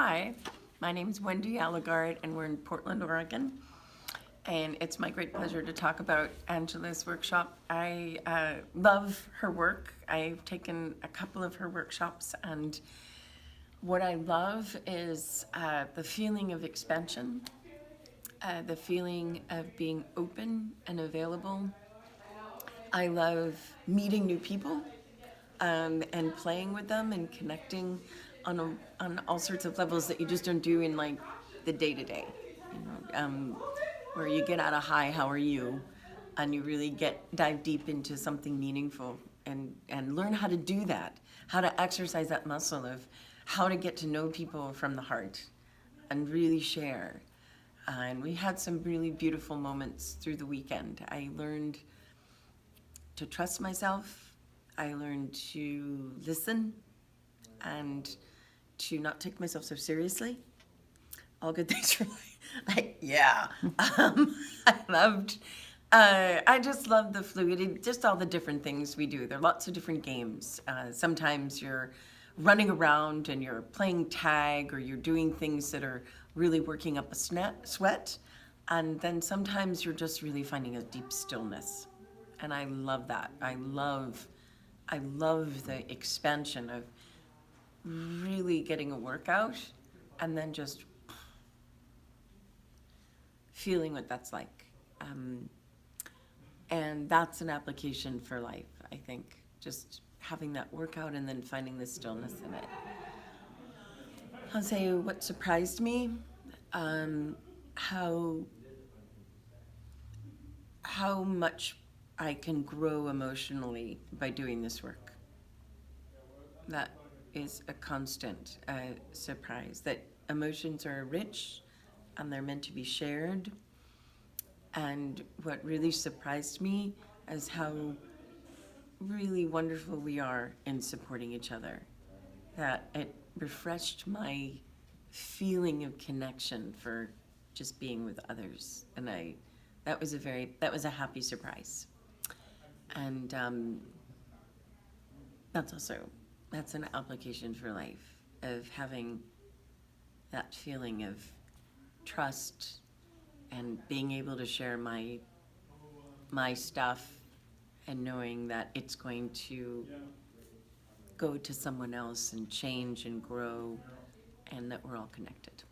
Hi, my name is Wendy Allegaart, and we're in Portland, Oregon. And it's my great pleasure to talk about Angela's workshop. I love her work. I've taken a couple of her workshops, and what I love is the feeling of expansion, the feeling of being open and available. I love meeting new people and playing with them and connecting on all sorts of levels that you just don't do in like the day to day. Where you get out a hi, how are you, and you really dive deep into something meaningful and learn how to do that, how to exercise that muscle of how to get to know people from the heart and really share. And we had some really beautiful moments through the weekend. I learned to trust myself. I learned to listen and to not take myself so seriously. All good things for life. Yeah. I just love the fluidity, just all the different things we do. There are lots of different games. Sometimes you're running around and you're playing tag, or you're doing things that are really working up a sweat. And then sometimes you're just really finding a deep stillness. And I love that. I love the expansion of really getting a workout and then just feeling what that's like. And that's an application for life, I think. Just having that workout and then finding the stillness in it. I'll say what surprised me, how much I can grow emotionally by doing this work. That is a constant surprise, that emotions are rich and they're meant to be shared. And what really surprised me is how really wonderful we are in supporting each other. That it refreshed my feeling of connection for just being with others. And that was a happy surprise. And that's an application for life, of having that feeling of trust and being able to share my stuff and knowing that it's going to go to someone else and change and grow, and that we're all connected.